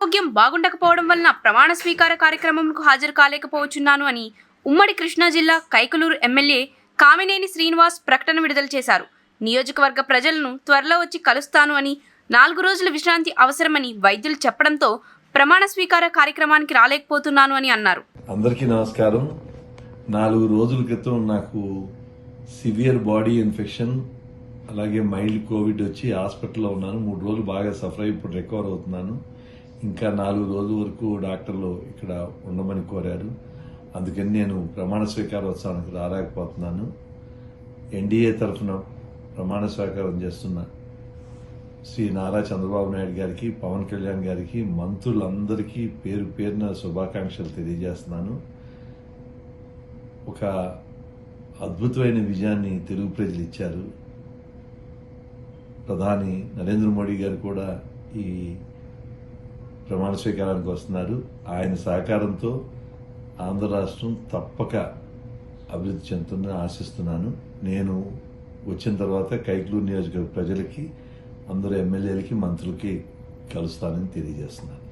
ఆరోగ్యం బాగుండకపోవడం వలన ప్రమాణ స్వీకార కార్యక్రమంకు హాజరు కాలేకపోవచ్చున్నాను అని ఉమ్మడి కృష్ణా జిల్లా కైకలూరు ఎమ్మెల్యే కామినేని శ్రీనివాస్ ప్రకటన విడుదల చేశారు. నియోజకవర్గ ప్రజలను త్వరలో వచ్చి కలుస్తాను అని, 4 రోజుల విశ్రాంతి అవసరమని వైద్యులు చెప్పడంతో ప్రమాణ స్వీకార కార్యక్రమానికి రాలేకపోతున్నాను అని అన్నారు. అందరికీ నమస్కారం. 4 రోజుల క్రితం నాకు సివియర్ బాడీ ఇన్ఫెక్షన్ అలాగే మైల్డ్ కోవిడ్ వచ్చి హాస్పిటల్లో ఉన్నాను. 3 రోజులు బాగా సఫర్ అయి ఇప్పుడు రికవర్ అవుతున్నాను. ఇంకా 4 రోజుల వరకు డాక్టర్లు ఇక్కడ ఉండమని కోరారు. అందుకని నేను ప్రమాణ స్వీకారోత్సవానికి రాలేకపోతున్నాను. ఎన్డీఏ తరఫున ప్రమాణ స్వీకారం చేస్తున్న శ్రీ నారా చంద్రబాబు నాయుడు గారికి, పవన్ కళ్యాణ్ గారికి, మంత్రులందరికీ పేరు పేరున శుభాకాంక్షలు తెలియజేస్తున్నాను. ఒక అద్భుతమైన విజయాన్ని తెలుగు ప్రజలు ఇచ్చారు. ప్రధాని నరేంద్ర మోడీ గారు కూడా ఈ ప్రమాణ స్వీకారానికి వస్తున్నారు. ఆయన సహకారంతో ఆంధ్ర రాష్ట్రం తప్పక అభివృద్ధి చెందుతుందని ఆశిస్తున్నాను. నేను వచ్చిన తర్వాత కైకలూరు నియోజకవర్గ ప్రజలకి, అందరూ ఎమ్మెల్యేలకి, మంత్రులకి కలుస్తానని తెలియజేస్తున్నాను.